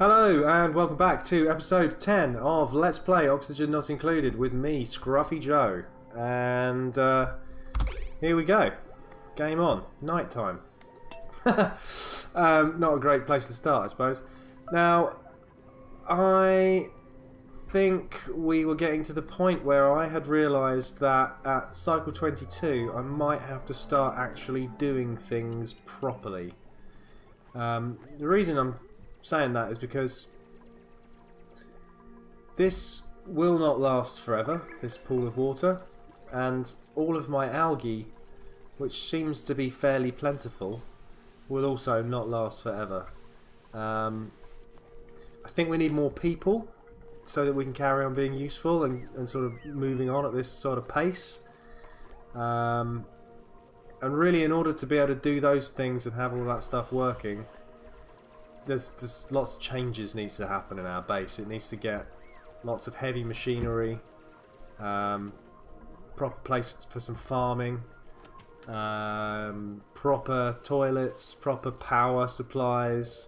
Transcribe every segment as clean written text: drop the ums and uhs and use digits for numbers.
Hello and welcome back to episode 10 of Let's Play Oxygen Not Included with me, Scruffy Joe. And here we go. Game on. Night time. Not a great place to start, I suppose. Now, I think we were getting to the point where I had realised that at cycle 22 I might have to start actually doing things properly. The reason I'm saying that is because this will not last forever, this pool of water, and all of my algae, which seems to be fairly plentiful, will also not last forever. I think we need more people so that we can carry on being useful and sort of moving on at this sort of pace. And really, in order to be able to do those things and have all that stuff working, there's lots of changes need to happen in our base. It needs to get lots of heavy machinery, proper place for some farming, proper toilets, proper power supplies,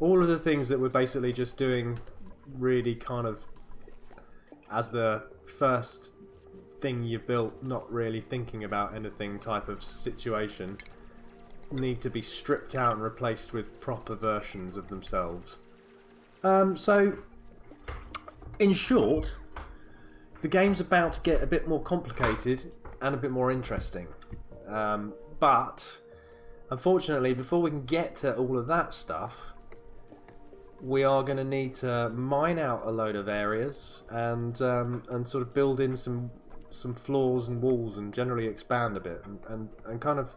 all of the things that we're basically just doing really kind of as the first thing you built, not really thinking about anything type of situation, need to be stripped out and replaced with proper versions of themselves. So, in short, the game's about to get a bit more complicated and a bit more interesting. But, unfortunately, before we can get to all of that stuff, we are going to need to mine out a load of areas and sort of build in some floors and walls and generally expand a bit and kind of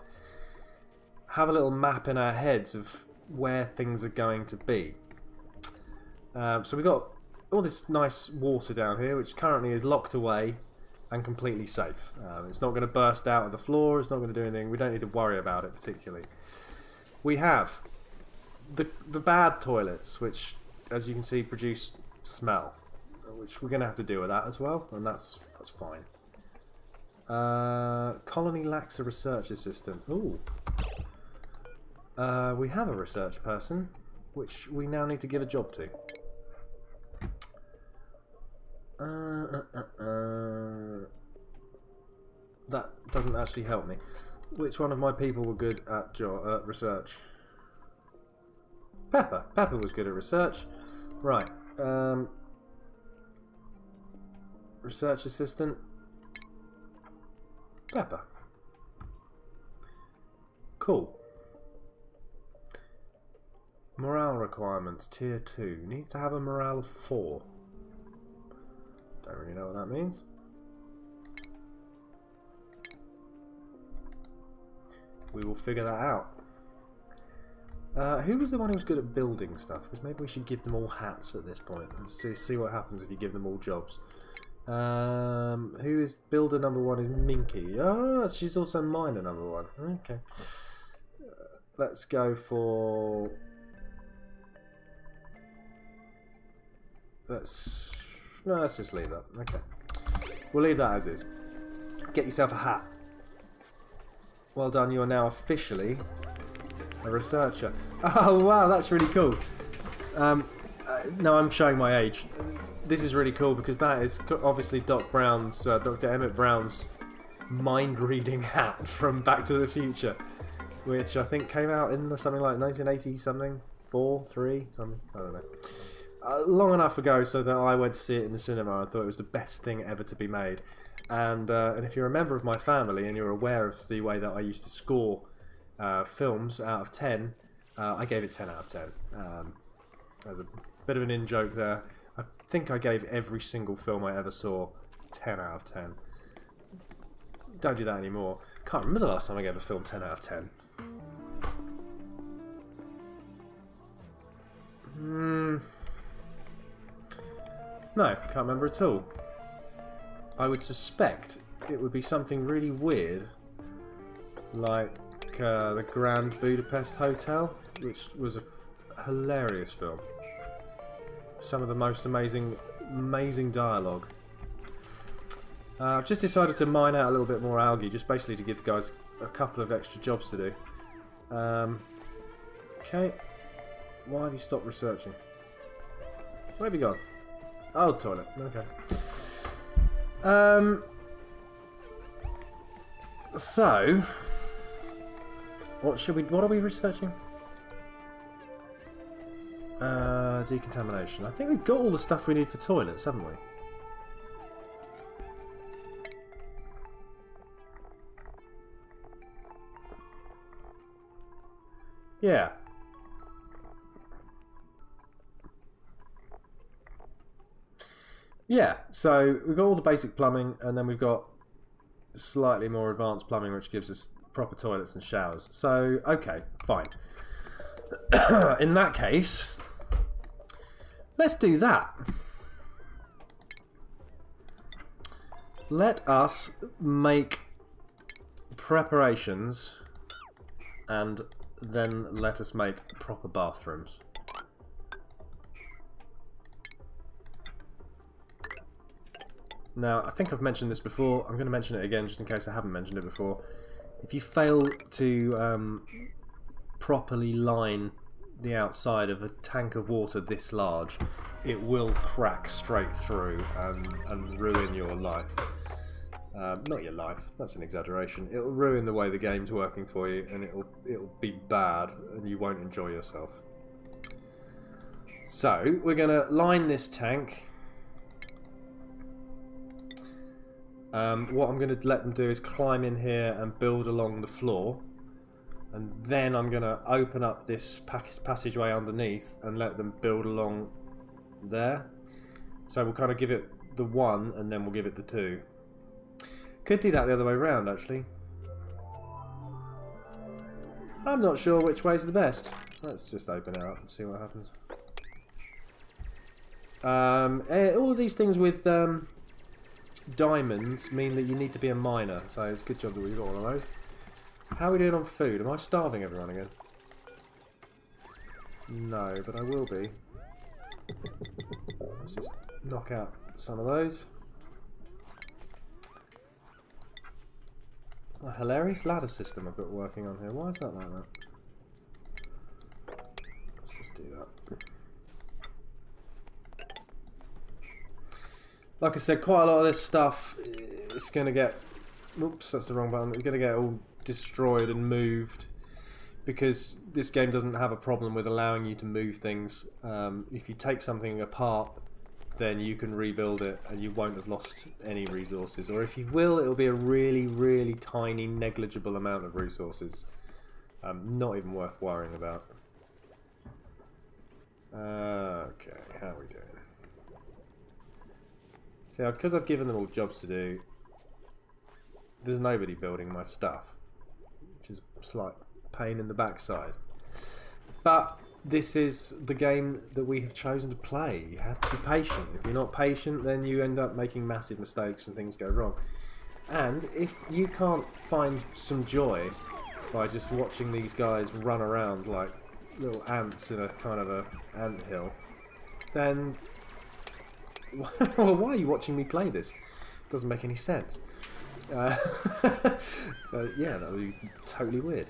have a little map in our heads of where things are going to be. So we've got all this nice water down here, which currently is locked away and completely safe. It's not going to burst out of the floor, it's not going to do anything, we don't need to worry about it particularly. We have the bad toilets, which, as you can see, produce smell, which we're going to have to deal with that as well, and that's fine. Colony lacks a research assistant. Ooh. We have a research person, which we now need to give a job to. That doesn't actually help me. Which one of my people were good at research? Pepper. Pepper was good at research. Right. Research assistant. Pepper. Cool. Morale requirements, tier 2. Needs to have a morale of 4. Don't really know what that means. We will figure that out. Who was the one who was good at building stuff? Because maybe we should give them all hats at this point and see what happens if you give them all jobs. Who is builder number 1 is Minky. Oh, she's also miner number 1. Okay. Let's go for... Let's just leave that. Okay. We'll leave that as is. Get yourself a hat. Well done, you are now officially a researcher. Oh wow, that's really cool. No, I'm showing my age. This is really cool because that is obviously Dr. Emmett Brown's mind-reading hat from Back to the Future, which I think came out in something like 1980 something, 4, 3, something, I don't know. Long enough ago so that I went to see it in the cinema and thought it was the best thing ever to be made. And if you're a member of my family and you're aware of the way that I used to score films out of 10, I gave it 10 out of 10. There's a bit of an in-joke there. I think I gave every single film I ever saw 10 out of 10. Don't do that anymore. Can't remember the last time I gave a film 10 out of 10. No, can't remember at all. I would suspect it would be something really weird, like the Grand Budapest Hotel, which was a hilarious film. Some of the most amazing dialogue. I've just decided to mine out a little bit more algae, just basically to give the guys a couple of extra jobs to do. Okay. Why have you stopped researching? Where have you gone? Oh, toilet. Okay. So, what are we researching? Decontamination. I think we've got all the stuff we need for toilets, haven't we? Yeah. Yeah, so we've got all the basic plumbing, and then we've got slightly more advanced plumbing, which gives us proper toilets and showers. So, okay, fine. In that case, let's do that. Let us make preparations, and then let us make proper bathrooms. Now, I think I've mentioned this before. I'm going to mention it again just in case I haven't mentioned it before. If you fail to properly line the outside of a tank of water this large, it will crack straight through and ruin your life. Not your life, that's an exaggeration. It'll ruin the way the game's working for you, and it'll be bad and you won't enjoy yourself. So, we're going to line this tank. What I'm going to let them do is climb in here and build along the floor, and then I'm going to open up this passageway underneath and let them build along there. So we'll kind of give it the 1 and then we'll give it the 2. Could do that the other way around, actually. I'm not sure which way's the best. Let's just open it up and see what happens. All of these things with diamonds mean that you need to be a miner, so it's a good job that we've got one of those. How are we doing on food? Am I starving everyone again? No, but I will be. Let's just knock out some of those. A hilarious ladder system I've got working on here. Why is that like that? Let's just do that. Like I said, quite a lot of this stuff is going to get... Oops, that's the wrong button. It's going to get all destroyed and moved because this game doesn't have a problem with allowing you to move things. If you take something apart, then you can rebuild it and you won't have lost any resources. Or if you will, it'll be a really, really tiny, negligible amount of resources. Not even worth worrying about. Okay, how are we doing? See, because I've given them all jobs to do, there's nobody building my stuff, which is a slight pain in the backside. But this is the game that we have chosen to play. You have to be patient. If you're not patient, then you end up making massive mistakes and things go wrong. And if you can't find some joy by just watching these guys run around like little ants in a kind of a anthill, then well, why are you watching me play this? Doesn't make any sense. Yeah, that would be totally weird.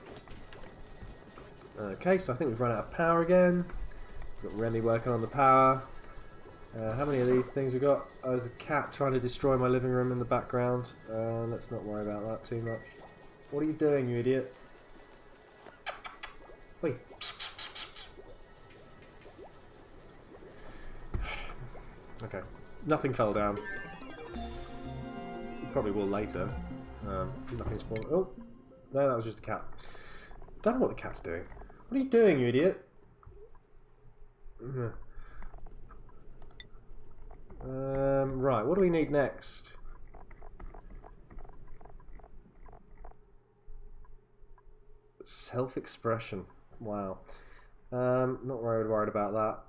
Okay, so I think we've run out of power again. We've got Remy working on the power. How many of these things we got? Oh, there's a cat trying to destroy my living room in the background. Let's not worry about that too much. What are you doing, you idiot? Wait. Okay, nothing fell down. Probably will later. Nothing's fallen. Oh, no, that was just a cat. Don't know what the cat's doing. What are you doing, you idiot? Right, what do we need next? Self-expression. Wow. Not really worried about that.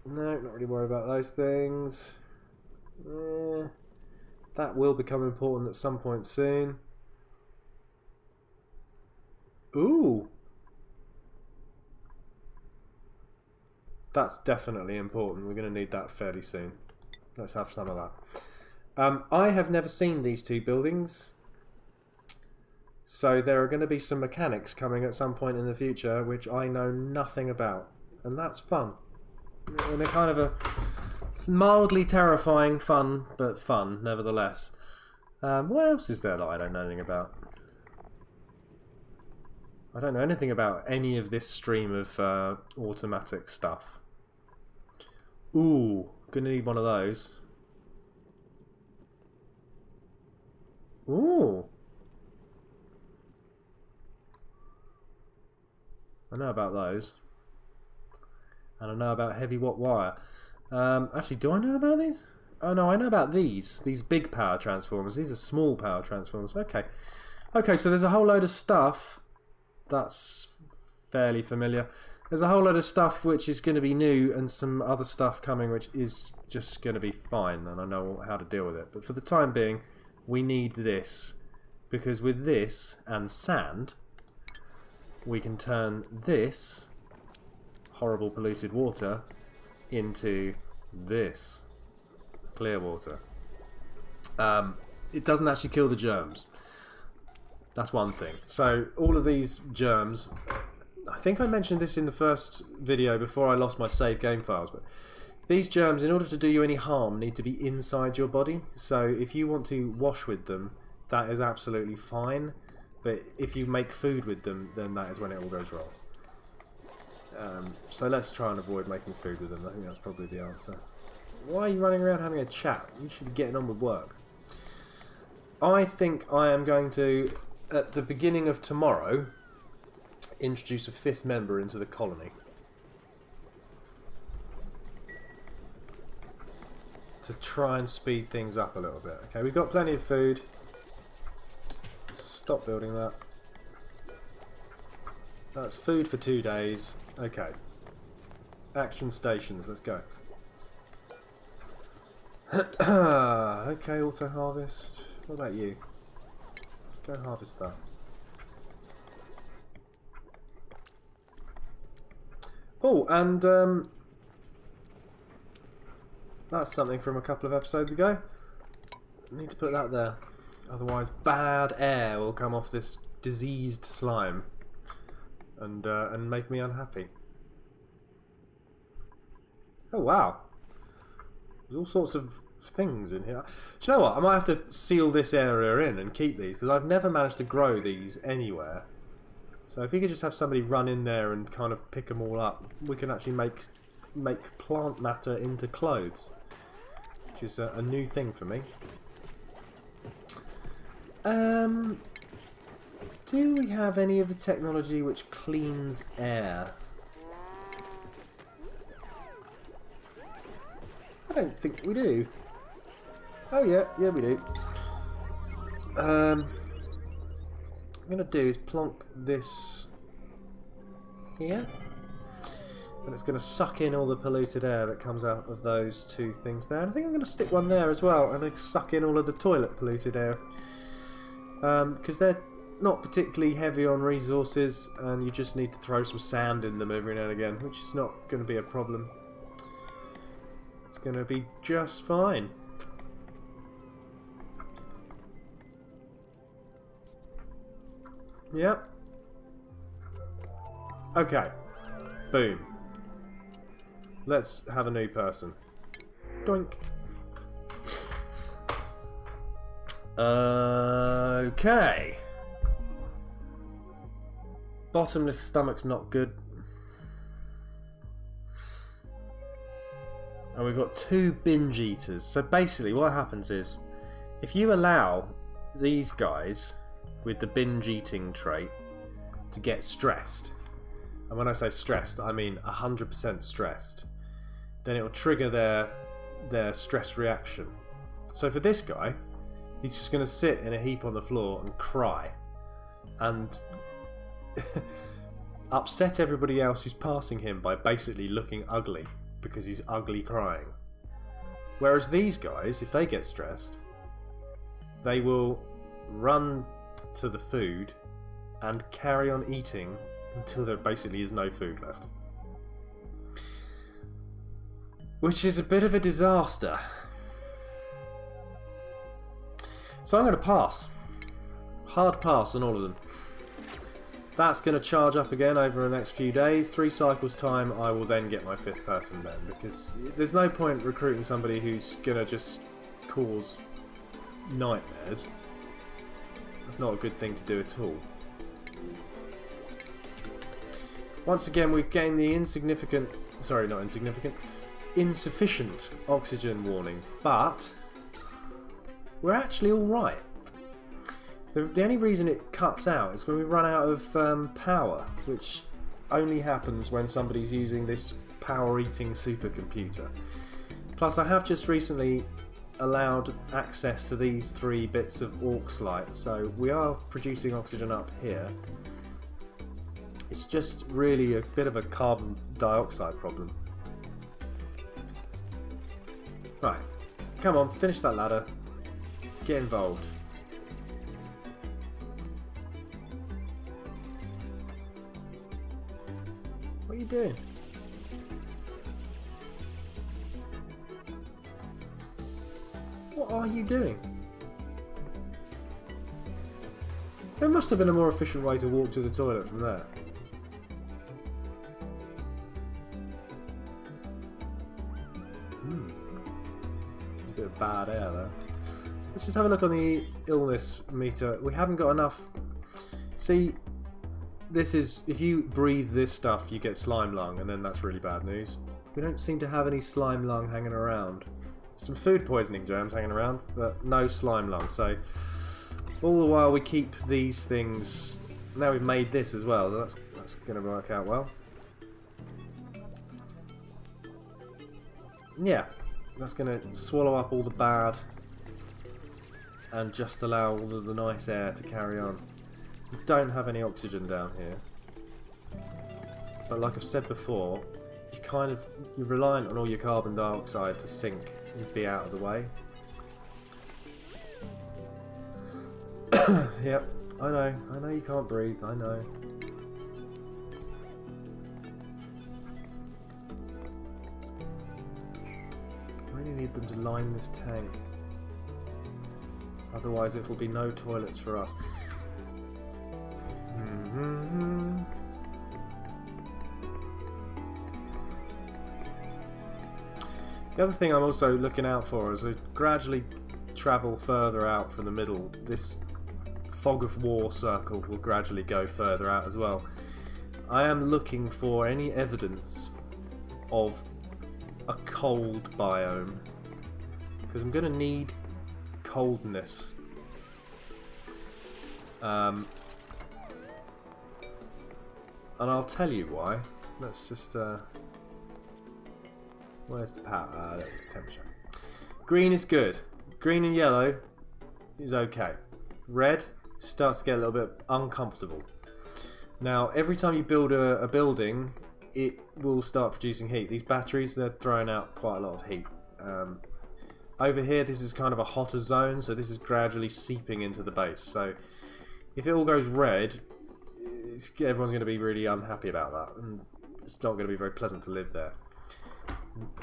No, not really worried about those things. That will become important at some point soon. Ooh! That's definitely important. We're going to need that fairly soon. Let's have some of that. I have never seen these two buildings. So there are going to be some mechanics coming at some point in the future which I know nothing about. And that's fun. in a kind of a mildly terrifying fun, but fun nevertheless. What else is there that I don't know anything about? I don't know anything about any of this stream of automatic stuff. Ooh, gonna need one of those. Ooh. I know about those. And I know about heavy watt wire. Actually, do I know about these? Oh no, I know about these. These big power transformers. These are small power transformers. Okay. Okay, so there's a whole load of stuff that's fairly familiar. There's a whole load of stuff which is going to be new and some other stuff coming which is just going to be fine, and I know how to deal with it. But for the time being, we need this. Because with this and sand, we can turn this horrible polluted water into this clear water. It doesn't actually kill the germs. That's one thing. So all of these germs, I think I mentioned this in the first video before I lost my save game files, but these germs, in order to do you any harm, need to be inside your body. So if you want to wash with them, that is absolutely fine. But if you make food with them, then that is when it all goes wrong. So let's try and avoid making food with them. I think that's probably the answer. Why are you running around having a chat? You should be getting on with work. I think I am going to, at the beginning of tomorrow, introduce a 5th member into the colony. To try and speed things up a little bit. Okay, we've got plenty of food. Stop building that. That's food for 2 days. Okay. Action stations, let's go. Okay, auto harvest. What about you? Go harvest that. Oh, and that's something from a couple of episodes ago. Need to put that there. Otherwise bad air will come off this diseased slime and make me unhappy. Oh wow. There's all sorts of things in here. Do you know what? I might have to seal this area in and keep these, because I've never managed to grow these anywhere. So if you could just have somebody run in there and kind of pick them all up, we can actually make plant matter into clothes, which is a new thing for me. Do we have any of the technology which cleans air? I don't think we do. Oh yeah, yeah we do. What I'm going to do is plonk this here. And it's going to suck in all the polluted air that comes out of those two things there. And I think I'm going to stick one there as well and suck in all of the toilet polluted air. Because they're not particularly heavy on resources and you just need to throw some sand in them every now and again, which is not going to be a problem. It's going to be just fine. Yep. Okay. Boom. Let's have a new person. Doink. Okay. Bottomless stomach's not good. And we've got 2 binge eaters. So basically what happens is, if you allow these guys with the binge eating trait to get stressed, and when I say stressed I mean 100% stressed, then it will trigger their stress reaction. So for this guy, he's just going to sit in a heap on the floor and cry and upset everybody else who's passing him by basically looking ugly because he's ugly crying. Whereas these guys, if they get stressed, they will run to the food and carry on eating until there basically is no food left. Which is a bit of a disaster. So I'm going to pass. Hard pass on all of them. That's going to charge up again over the next few days. 3 cycles time, I will then get my 5th person then, because there's no point recruiting somebody who's going to just cause nightmares. That's not a good thing to do at all. Once again, we've gained the insufficient oxygen warning, but we're actually alright. The only reason it cuts out is when we run out of power, which only happens when somebody's using this power-eating supercomputer. Plus, I have just recently allowed access to these 3 bits of Orcs light, so we are producing oxygen up here. It's just really a bit of a carbon dioxide problem. Right, come on, finish that ladder. Get involved. What are you doing? What are you doing? There must have been a more efficient way to walk to the toilet from there. A bit of bad air there. Let's just have a look on the illness meter. We haven't got enough. See, this is, if you breathe this stuff, you get slime lung, and then that's really bad news. We don't seem to have any slime lung hanging around. Some food poisoning germs hanging around, but no slime lung. So all the while we keep these things. Now we've made this as well, so that's going to work out well. Yeah, that's going to swallow up all the bad and just allow all of the nice air to carry on. We don't have any oxygen down here, but like I've said before, you're reliant on all your carbon dioxide to sink and be out of the way. Yep, I know you can't breathe, I know. I really need them to line this tank, otherwise it'll be no toilets for us. The other thing I'm also looking out for is I gradually travel further out from the middle. This fog of war circle will gradually go further out as well. I am looking for any evidence of a cold biome, because I'm going to need coldness. And I'll tell you why. Let's just where's the power? There's the temperature. Green is good. Green and yellow is okay. Red starts to get a little bit uncomfortable. Now, every time you build a building, it will start producing heat. These batteries, they're throwing out quite a lot of heat. Over here, this is kind of a hotter zone, so this is gradually seeping into the base. So, if it all goes red, everyone's going to be really unhappy about that, and it's not going to be very pleasant to live there.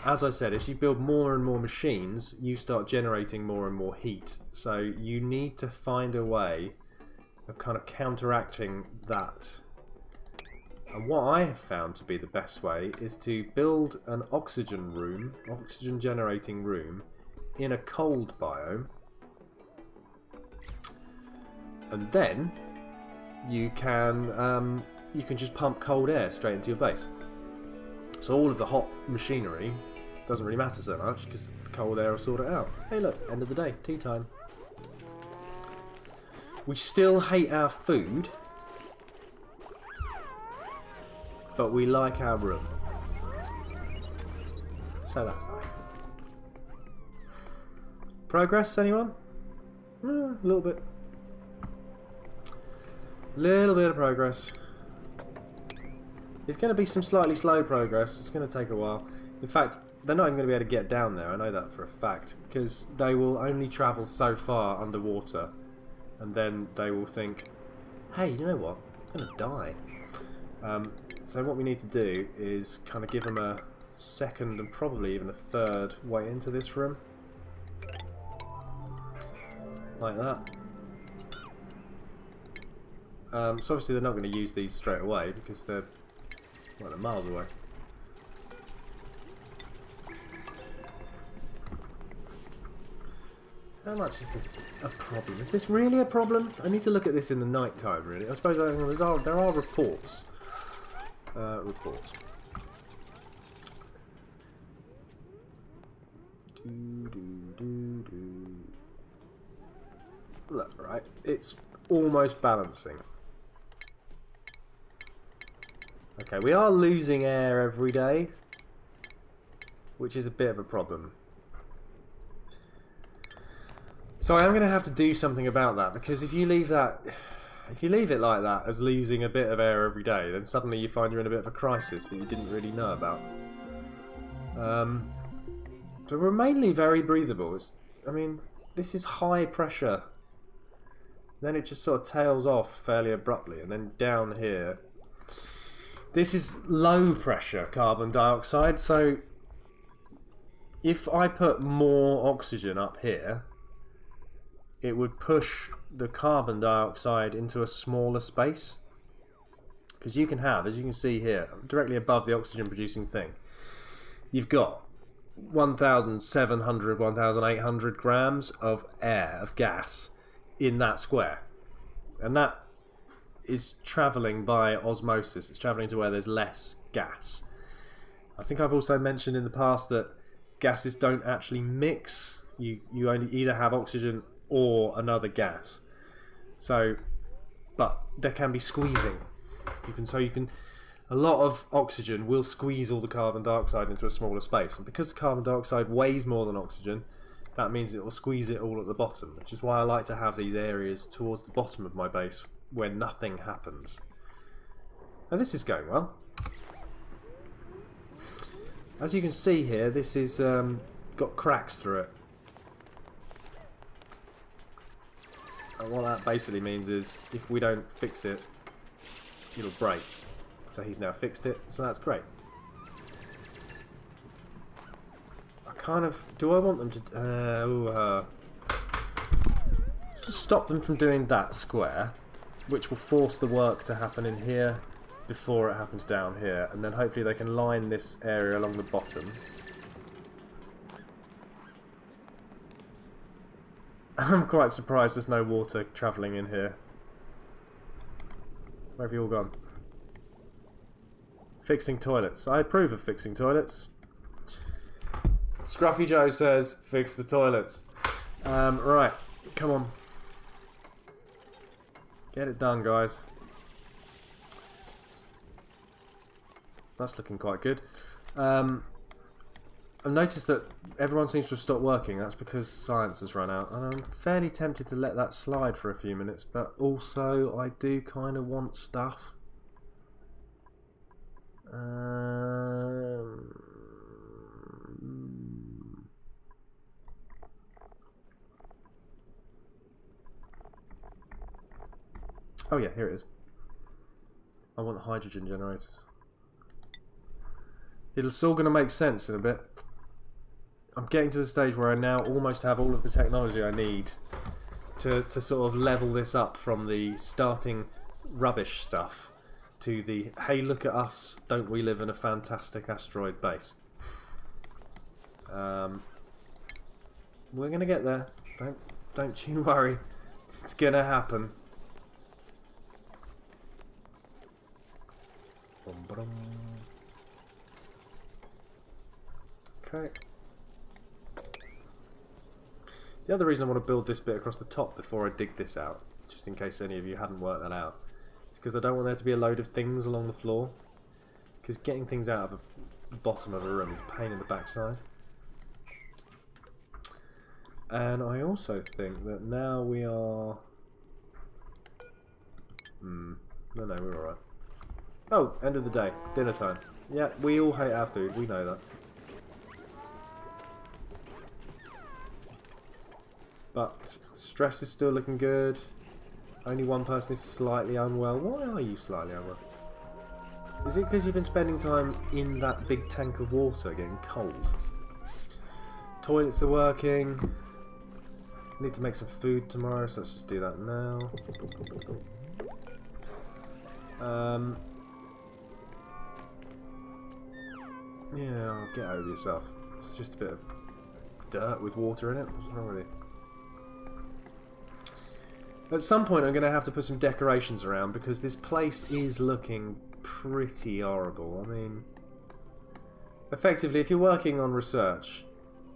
As I said, as you build more and more machines, you start generating more and more heat. So you need to find a way of kind of counteracting that. And what I have found to be the best way is to build an oxygen room, oxygen generating room, in a cold biome. And then you can just pump cold air straight into your base. So all of the hot machinery doesn't really matter so much because the cold air will sort it out. Hey look, end of the day, tea time. We still hate our food, but we like our room. So that's nice. Progress, anyone? A little bit. Little bit of progress. It's going to be some slightly slow progress. It's going to take a while. In fact, they're not even going to be able to get down there. I know that for a fact. Because they will only travel so far underwater. And then they will think, hey, you know what? I'm going to die. So what we need to do is kind of give them a second and probably even a third way into this room. Like that. So obviously they're not going to use these straight away because they're, well, they're miles away. How much is this a problem? Is this really a problem? I need to look at this in the night time, really. I suppose there are reports. Reports. Look, right, it's almost balancing. Okay, we are losing air every day, which is a bit of a problem. So I am going to have to do something about that, because if you leave it like that, as losing a bit of air every day, then suddenly you find you're in a bit of a crisis that you didn't really know about. So we're mainly very breathable. I mean, this is high pressure. Then it just sort of tails off fairly abruptly, and then down here, this is low pressure carbon dioxide. So if I put more oxygen up here, it would push the carbon dioxide into a smaller space. Because you can have, as you can see here, directly above the oxygen producing thing, you've got 1,700, 1,800 grams of air, of gas, in that square. And that is travelling by osmosis. It's travelling to where there's less gas. I think I've also mentioned in the past that gases don't actually mix. You only either have oxygen or another gas. So, but there can be squeezing. A lot of oxygen will squeeze all the carbon dioxide into a smaller space, and because carbon dioxide weighs more than oxygen, that means it will squeeze it all at the bottom, which is why I like to have these areas towards the bottom of my base where nothing happens. Now this is going well. As you can see here, this is got cracks through it. And what that basically means is if we don't fix it, it'll break. So he's now fixed it, so that's great. Do I want them to just stop them from doing that square, which will force the work to happen in here before it happens down here, and then hopefully they can line this area along the bottom. I'm quite surprised there's no water travelling in here. Where have you all gone? Fixing toilets. I approve of fixing toilets. Scruffy Joe says, fix the toilets. Right, come on. Get it done, guys. That's looking quite good. I've noticed that everyone seems to have stopped working. That's because science has run out. And I'm fairly tempted to let that slide for a few minutes, but also I do kind of want stuff. Oh yeah, here it is. I want hydrogen generators. It's all going to make sense in a bit. I'm getting to the stage where I now almost have all of the technology I need to sort of level this up from the starting rubbish stuff to the, hey, look at us, don't we live in a fantastic asteroid base. We're going to get there. Don't you worry. It's going to happen. Okay. The other reason I want to build this bit across the top before I dig this out, just in case any of you hadn't worked that out, is because I don't want there to be a load of things along the floor. Because getting things out of the bottom of a room is a pain in the backside. And I also think that now we are... No, we're alright. Oh, end of the day. Dinner time. Yeah, we all hate our food. We know that. But stress is still looking good. Only one person is slightly unwell. Why are you slightly unwell? Is it because you've been spending time in that big tank of water getting cold? Toilets are working. Need to make some food tomorrow, so let's just do that now. Yeah, I'll get over yourself. It's just a bit of dirt with water in it. What's wrong with you? At some point I'm going to have to put some decorations around because this place is looking pretty horrible. I mean, effectively, if you're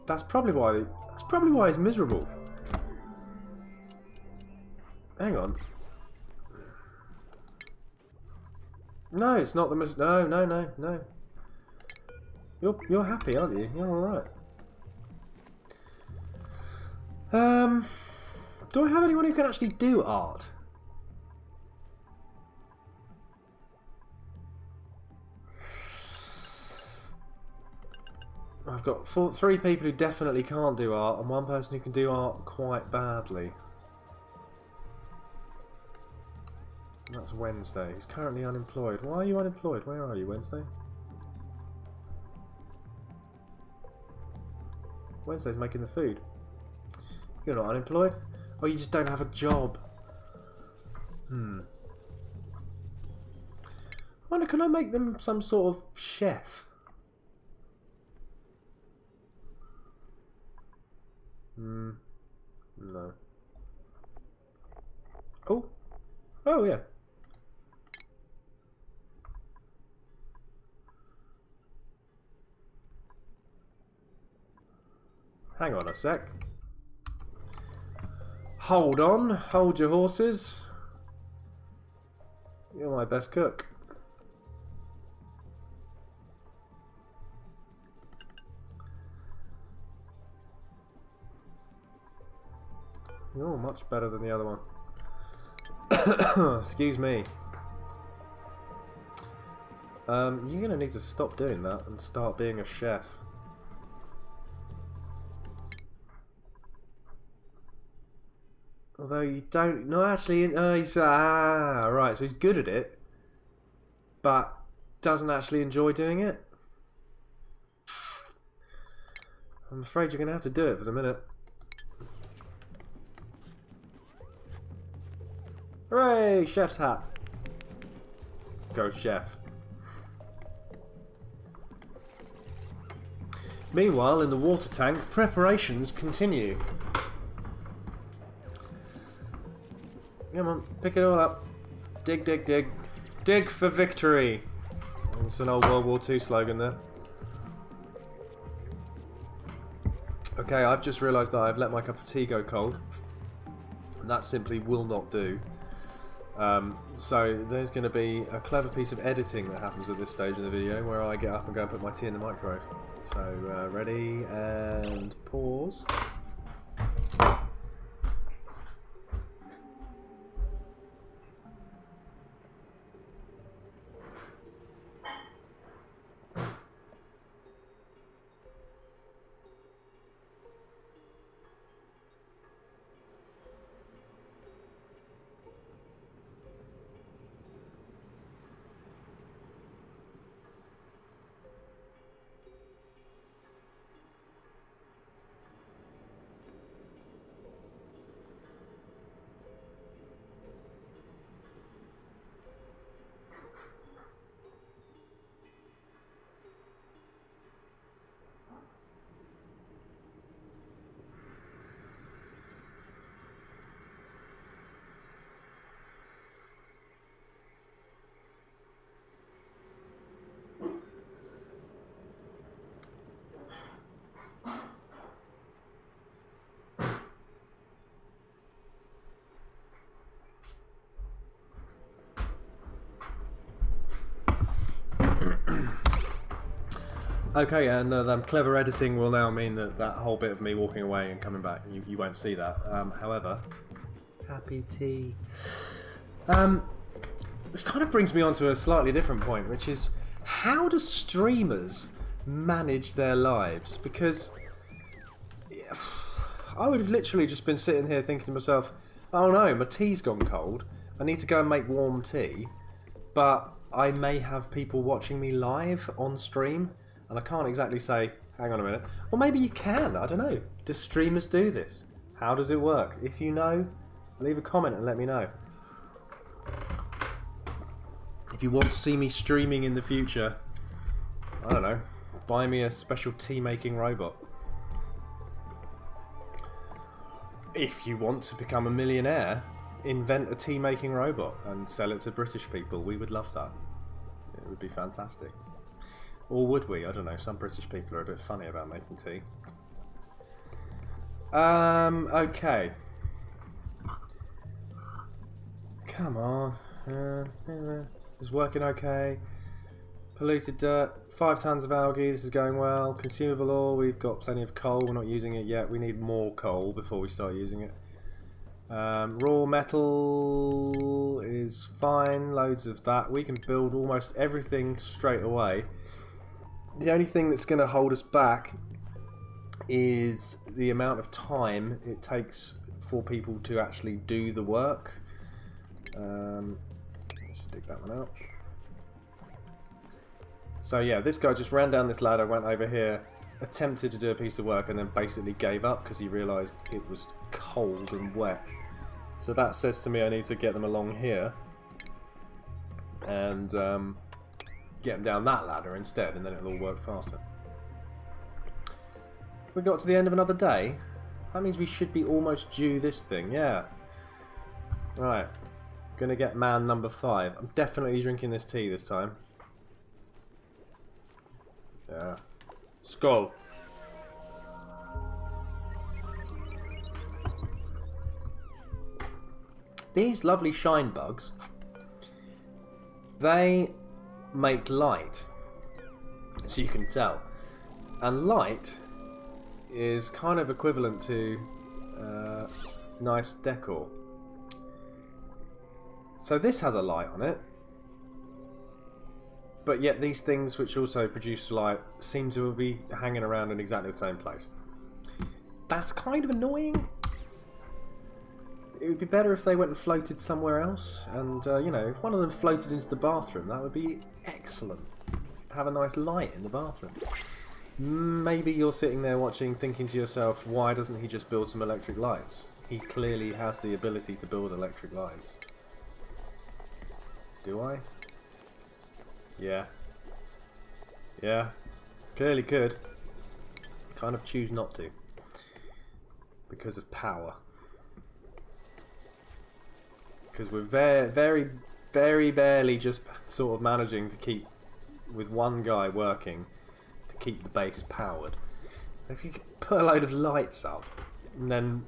that's probably why it's miserable. Hang on. No, it's not the no. You're happy, aren't you? You're all right. Do I have anyone who can actually do art? I've got 3 people who definitely can't do art and 1 person who can do art quite badly. That's Wednesday. He's currently unemployed. Why are you unemployed? Where are you, Wednesday? Wednesday's making the food. You're not unemployed? Oh, you just don't have a job. I wonder, can I make them some sort of chef? No. Oh yeah. Hang on a sec. Hold on, hold your horses. You're my best cook. You're much better than the other one. Excuse me. You're gonna need to stop doing that and start being a chef. Although you don't... No, actually... he's... right, so he's good at it. But doesn't actually enjoy doing it. I'm afraid you're going to have to do it for the minute. Hooray! Chef's hat. Go, chef. Meanwhile, in the water tank, preparations continue. Come on, pick it all up. Dig, dig, dig. Dig for victory. It's an old World War II slogan there. Okay, I've just realised that I've let my cup of tea go cold. And that simply will not do. So there's going to be a clever piece of editing that happens at this stage of the video where I get up and go and put my tea in the microwave. So ready and pause. Okay, and clever editing will now mean that that whole bit of me walking away and coming back, you won't see that. However, happy tea. Which kind of brings me on to a slightly different point, which is how do streamers manage their lives? Because I would have literally just been sitting here thinking to myself, oh no, my tea's gone cold. I need to go and make warm tea, but I may have people watching me live on stream. And I can't exactly say, hang on a minute. Well, maybe you can. I don't know. Do streamers do this? How does it work? If you know, leave a comment and let me know. If you want to see me streaming in the future, I don't know, buy me a special tea making robot. If you want to become a millionaire, invent a tea making robot and sell it to British people. We would love that. It would be fantastic. Or would we? I don't know. Some British people are a bit funny about making tea. Okay. Come on. It's working okay. Polluted dirt. 5 tons of algae. This is going well. Consumable ore. We've got plenty of coal. We're not using it yet. We need more coal before we start using it. Raw metal is fine. Loads of that. We can build almost everything straight away. The only thing that's going to hold us back is the amount of time it takes for people to actually do the work. Let's dig that one out. So yeah, this guy just ran down this ladder, went over here, attempted to do a piece of work, and then basically gave up because he realised it was cold and wet. So that says to me I need to get them along here and get them down that ladder instead, and then it'll all work faster. We got to the end of another day. That means we should be almost due this thing, yeah. Right, gonna get man number 5. I'm definitely drinking this tea this time. Yeah. Skull. These lovely shine bugs, they make light, as you can tell. And light is kind of equivalent to nice decor. So this has a light on it, but yet these things which also produce light seem to be hanging around in exactly the same place. That's kind of annoying. It would be better if they went and floated somewhere else, and you know, if one of them floated into the bathroom, that would be excellent. Have a nice light in the bathroom. Maybe you're sitting there watching, thinking to yourself, why doesn't he just build some electric lights? He clearly has the ability to build electric lights. Do I? Yeah. Yeah. Clearly could. Kind of choose not to. Because of power. Because we're very, very barely just sort of managing to keep, with one guy working, to keep the base powered. So if you could put a load of lights up, and then...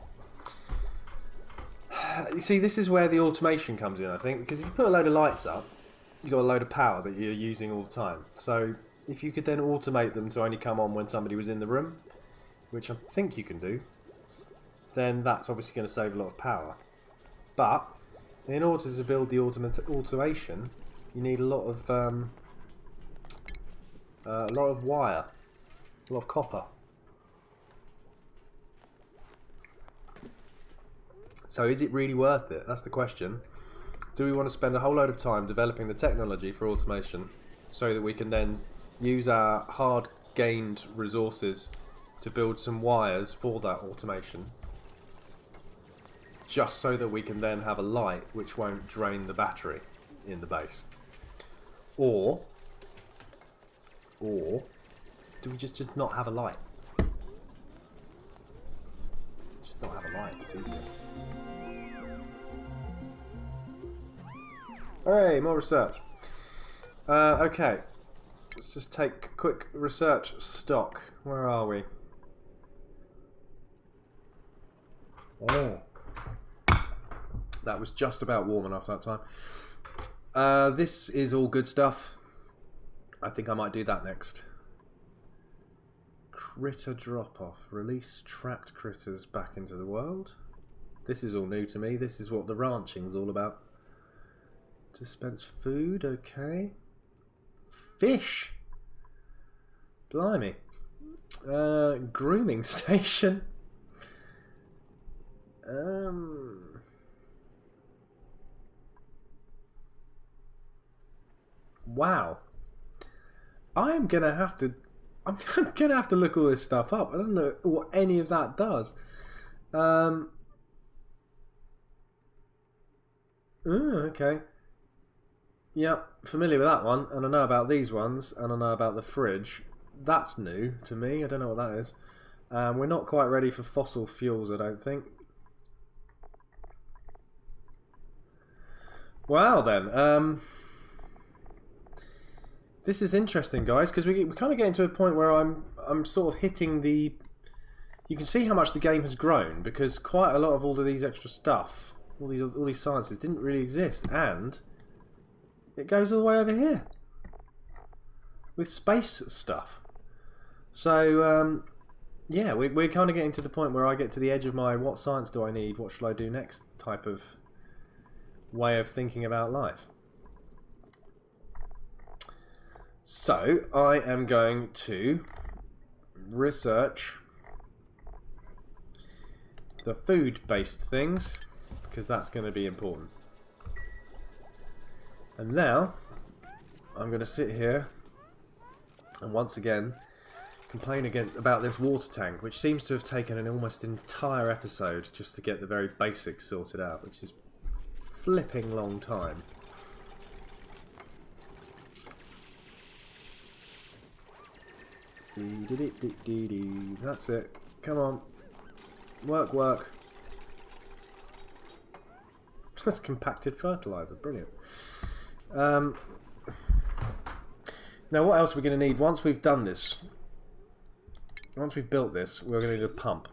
You see, this is where the automation comes in, I think, because if you put a load of lights up, you've got a load of power that you're using all the time. So if you could then automate them to only come on when somebody was in the room, which I think you can do, then that's obviously going to save a lot of power. But in order to build the automation, you need a lot of wire, a lot of copper. So is it really worth it? That's the question. Do we want to spend a whole load of time developing the technology for automation so that we can then use our hard-gained resources to build some wires for that automation, just so that we can then have a light which won't drain the battery in the base? Or do we just not have a light? Just not have a light, it's easier. Hey, more research. Okay, let's just take quick research stock. Where are we? Oh, that was just about warm enough that time. This is all good stuff. I think I might do that next. Critter drop-off. Release trapped critters back into the world. This is all new to me. This is what the ranching is all about. Dispense food, okay. Fish! Blimey. Grooming station. Wow. I'm gonna have to look all this stuff up. I don't know what any of that does. Okay. Yep, familiar with that one, and I know about these ones, and I know about the fridge. That's new to me. I don't know what that is. We're not quite ready for fossil fuels, I don't think. Wow, then. This is interesting, guys, because we kind of get into a point where I'm sort of hitting the. You can see how much the game has grown, because quite a lot of all of these extra stuff, all these sciences, didn't really exist, and it goes all the way over here with space stuff. So yeah, we're kind of getting to the point where I get to the edge of my what science do I need, what shall I do next type of way of thinking about life. So I am going to research the food-based things, because that's going to be important. And now I'm going to sit here and once again complain about this water tank, which seems to have taken an almost entire episode just to get the very basics sorted out, which is flipping long time. That's it. Come on. Work, work. That's compacted fertilizer. Brilliant. Now, what else are we going to need once we've done this? Once we've built this, we're going to need a pump.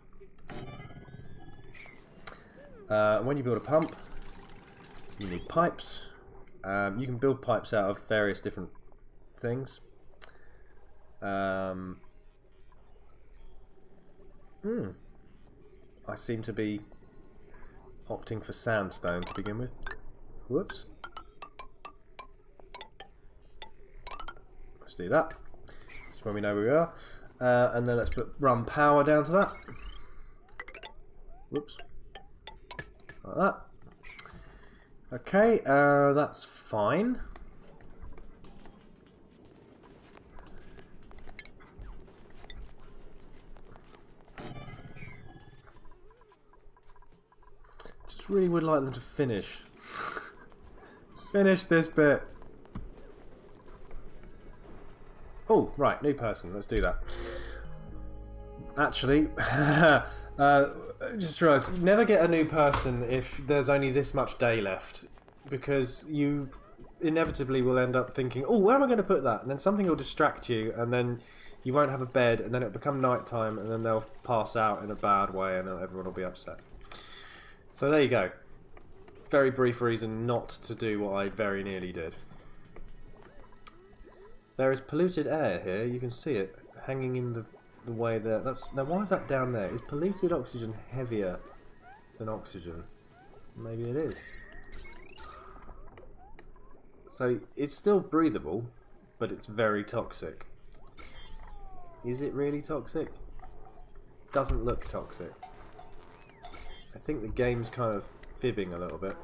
When you build a pump, you need pipes. You can build pipes out of various different things. I seem to be opting for sandstone to begin with. Whoops. Let's do that. That's when we know where we are. And then let's run power down to that. Whoops. Like that. Okay, that's fine. Just really would like them to finish. Finish this bit. Oh, right, new person. Let's do that. Actually, just realised, never get a new person if there's only this much day left, because you inevitably will end up thinking, oh, where am I going to put that? And then something will distract you, and then you won't have a bed, and then it'll become night time, and then they'll pass out in a bad way, and everyone will be upset. So there you go. Very brief reason not to do what I very nearly did. There is polluted air here. You can see it hanging in the way there. Now, why is that down there? Is polluted oxygen heavier than oxygen? Maybe it is. So it's still breathable, but it's very toxic. Is it really toxic? Doesn't look toxic. I think the game's kind of fibbing a little bit.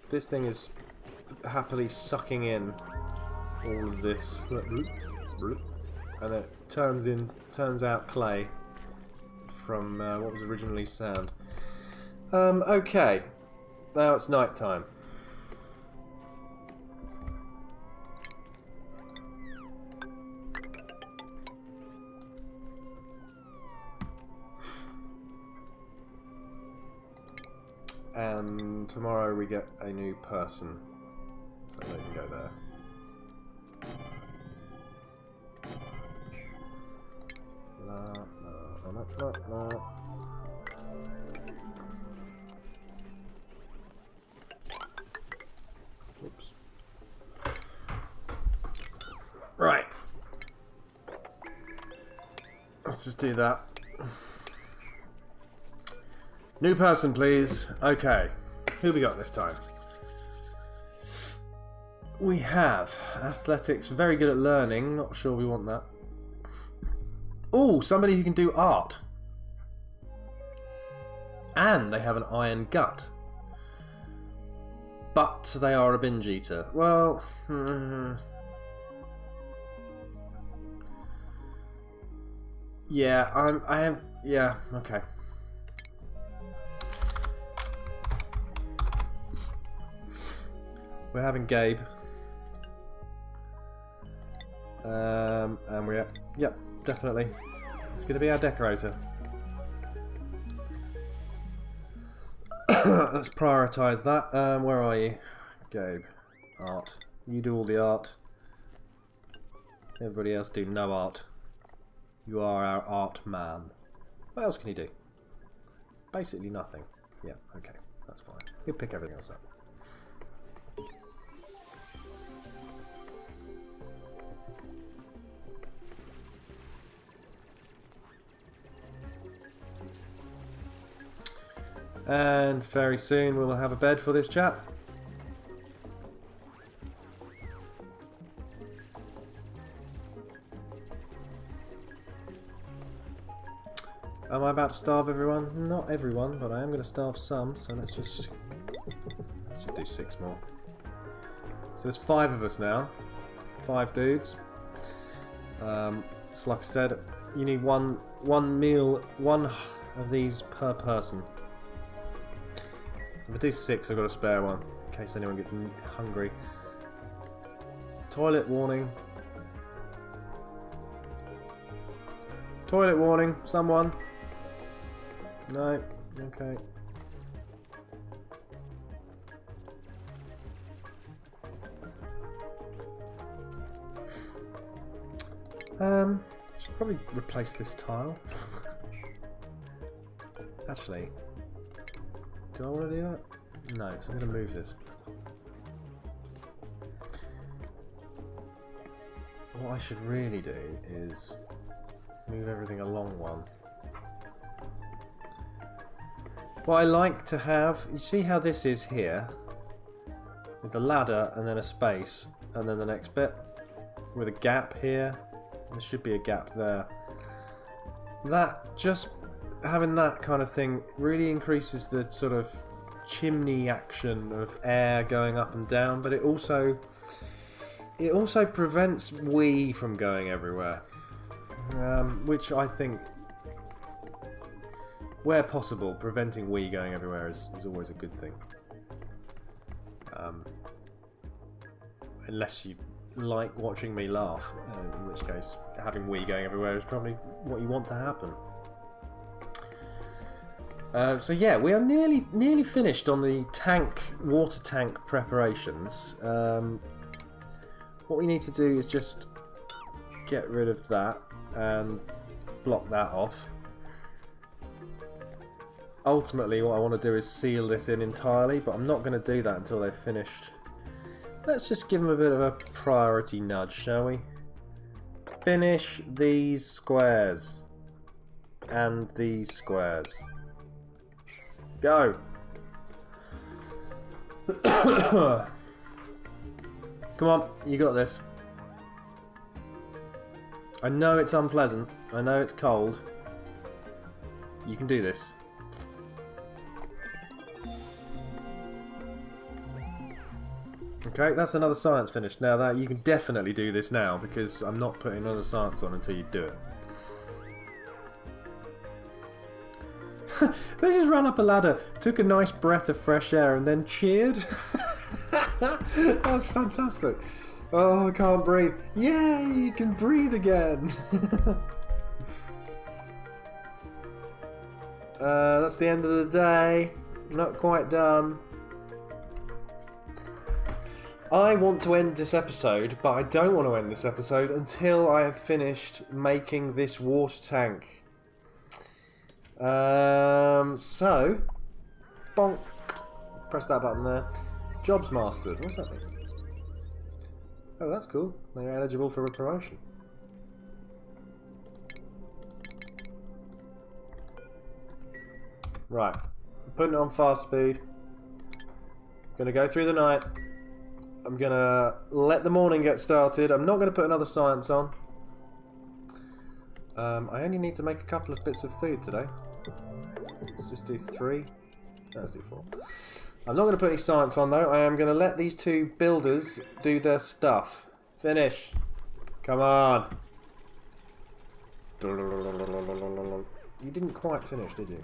This thing is happily sucking in all of this, and it turns out clay from what was originally sand. Okay, now it's night time. And tomorrow we get a new person, so they can go there. Oops. Right. Let's just do that. New person, please. Okay. Who we got this time? We have athletics. Very good at learning. Not sure we want that. Oh, somebody who can do art. And they have an iron gut. But they are a binge eater. Well... yeah, I have... yeah, okay. We're having Gabe. And we're... Yep, definitely. It's going to be our decorator. Let's prioritise that. Where are you? Gabe. Art. You do all the art. Everybody else do no art. You are our art man. What else can you do? Basically nothing. Yeah, okay. That's fine. He'll pick everything else up. And very soon we'll have a bed for this chap. Am I about to starve everyone? Not everyone, but I am going to starve some, so let's just do 6 more. So there's 5 of us now. 5 dudes. So like I said, you need one meal, 1 of these per person. So if I do 6, I've got a spare one, in case anyone gets hungry. Toilet warning. Toilet warning, someone. No, okay. Should probably replace this tile. Actually, do I want to do that? No, so I'm going to move this. What I should really do is move everything along one. What I like to have, you see how this is here? With the ladder and then a space, and then the next bit with a gap here. There should be a gap there. That, just having that kind of thing really increases the sort of chimney action of air going up and down, but it also prevents wee from going everywhere. Which I think, where possible, preventing wee going everywhere is always a good thing. Unless you like watching me laugh, in which case having wee going everywhere is probably what you want to happen. So yeah, we are nearly finished on the water tank preparations. What we need to do is just get rid of that and block that off. Ultimately, what I want to do is seal this in entirely, but I'm not going to do that until they've finished. Let's just give them a bit of a priority nudge, shall we? Finish these squares. And these squares. Go! Come on, you got this. I know it's unpleasant. I know it's cold. You can do this. Okay, that's another science finished. Now that you can definitely do this now, because I'm not putting another science on until you do it. They just ran up a ladder, took a nice breath of fresh air, and then cheered. That was fantastic. Oh, I can't breathe. Yay, you can breathe again. That's the end of the day. Not quite done. I want to end this episode, but I don't want to end this episode until I have finished making this water tank. So, bonk. Press that button there. Jobs mastered. What's that mean? Oh, that's cool. They're eligible for a promotion. Right. I'm putting it on fast speed. Gonna go through the night. I'm gonna let the morning get started. I'm not gonna put another science on. I only need to make a couple of bits of food today. Let's just do 3. Let's do 4. I'm not going to put any science on though. I am going to let these 2 builders do their stuff. Finish. Come on. You didn't quite finish, did you?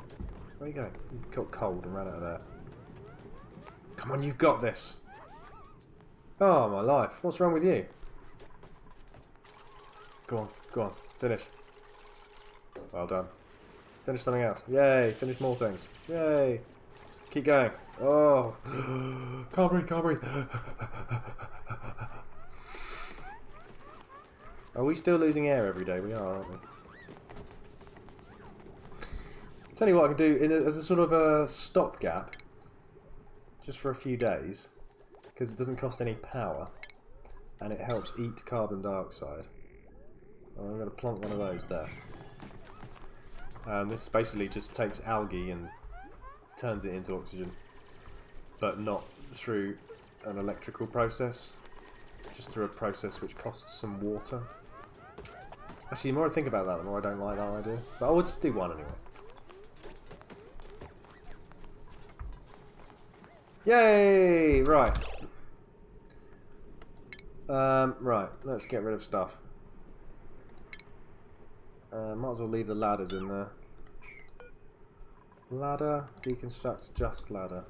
Where are you going? You got cold and ran out of there. Come on, you've got this. Oh, my life. What's wrong with you? Go on, finish. Well done. Finish something else. Yay, finish more things. Yay. Keep going. Oh. Can't breathe, can't breathe. Are we still losing air every day? We are, aren't we? Tell you what I can do, as a sort of a stopgap, just for a few days, because it doesn't cost any power, and it helps eat carbon dioxide. I'm going to plonk one of those there. This basically just takes algae and turns it into oxygen, but not through an electrical process, just through a process which costs some water. Actually, the more I think about that, the more I don't like that idea. But I will just do one anyway. Yay! Right. Right, let's get rid of stuff. Might as well leave the ladders in there. Ladder, deconstruct just ladder.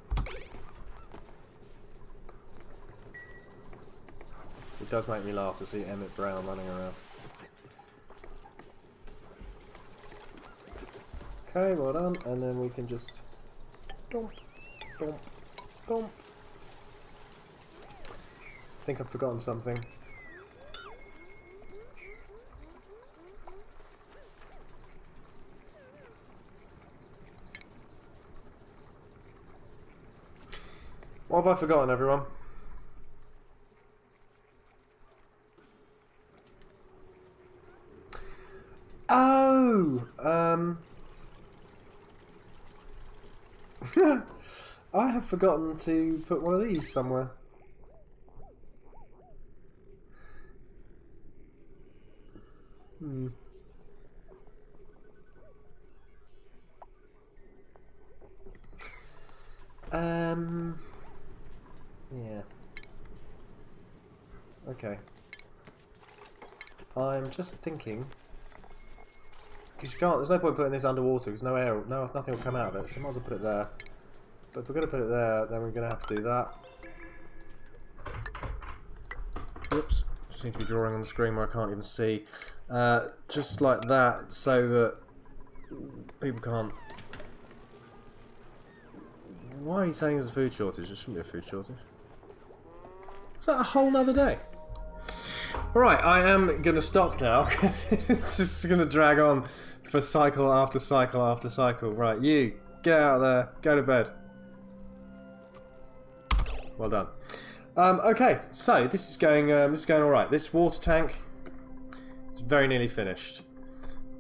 It does make me laugh to see Emmett Brown running around. Okay, well done, and then we can just dump, dump, dump. I think I've forgotten something. What have I forgotten, everyone? Oh! I have forgotten to put one of these somewhere. Yeah. Okay. I'm just thinking, because you can't. There's no point putting this underwater because no air, nothing will come out of it. So I might as well put it there. But if we're going to put it there, then we're going to have to do that. Whoops! Just seems to be drawing on the screen where I can't even see. Just like that, so that people can't. Why are you saying there's a food shortage? There shouldn't be a food shortage. Is that a whole nother day? Right, I am going to stop now because it's just going to drag on for cycle after cycle after cycle. Right, you, get out of there, go to bed. Well done. Okay, so this is going all right. This water tank is very nearly finished.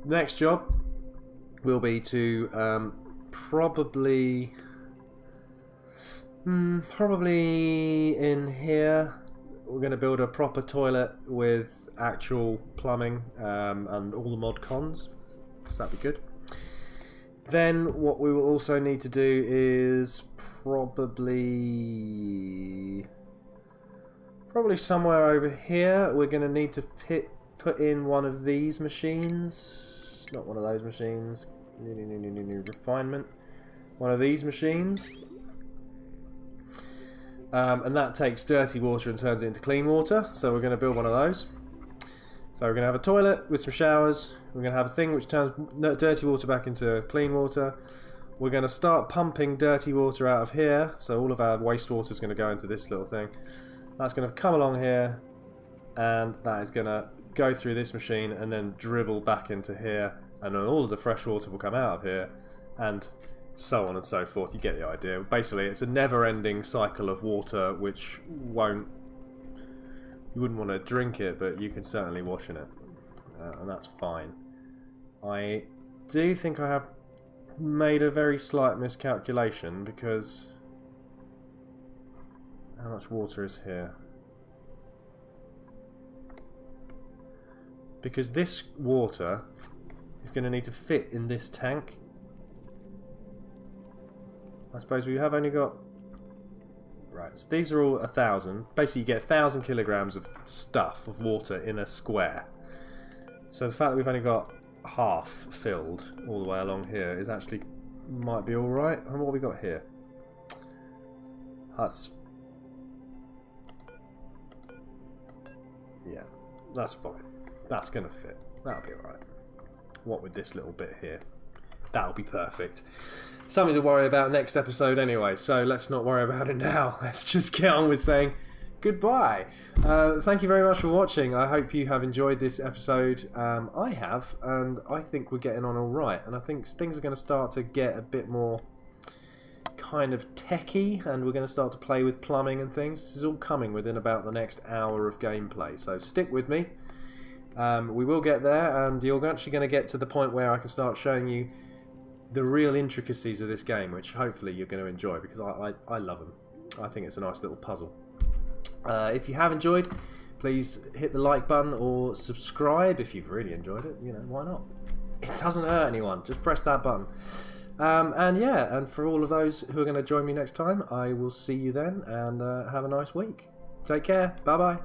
Next job will be to probably in here. We're going to build a proper toilet with actual plumbing and all the mod cons, because that'd be good. Then what we will also need to do is probably somewhere over here we're going to need to put in one of these machines. Not one of those machines. New refinement. One of these machines. And that takes dirty water and turns it into clean water, so we're going to build one of those. So we're going to have a toilet with some showers, we're going to have a thing which turns dirty water back into clean water. We're going to start pumping dirty water out of here, so all of our wastewater is going to go into this little thing. That's going to come along here, and that is going to go through this machine and then dribble back into here, and then all of the fresh water will come out of here, and so on and so forth. You get the idea. Basically, it's a never-ending cycle of water which you wouldn't want to drink it, but you can certainly wash in it, and that's fine. I do think I have made a very slight miscalculation, because how much water is here? Because this water is going to need to fit in this tank. I suppose we have only got... Right, so these are all 1,000. Basically you get 1,000 kilograms of stuff, of water, in a square. So the fact that we've only got half filled all the way along here is actually... might be alright. And what have we got here? That's... Yeah, that's fine. That's going to fit. That'll be alright. What with this little bit here? That'll be perfect. Something to worry about next episode anyway, so let's not worry about it now. Let's just get on with saying goodbye. Thank you very much for watching. I hope you have enjoyed this episode. I have, and I think we're getting on alright. And I think things are going to start to get a bit more kind of techie, and we're going to start to play with plumbing and things. This is all coming within about the next hour of gameplay, so stick with me. We will get there, and you're actually going to get to the point where I can start showing you the real intricacies of this game, which hopefully you're going to enjoy, because I love them. I think it's a nice little puzzle. If you have enjoyed, please hit the like button or subscribe if you've really enjoyed it. You know, why not? It doesn't hurt anyone. Just press that button. And yeah, and for all of those who are going to join me next time, I will see you then, and have a nice week. Take care. Bye-bye.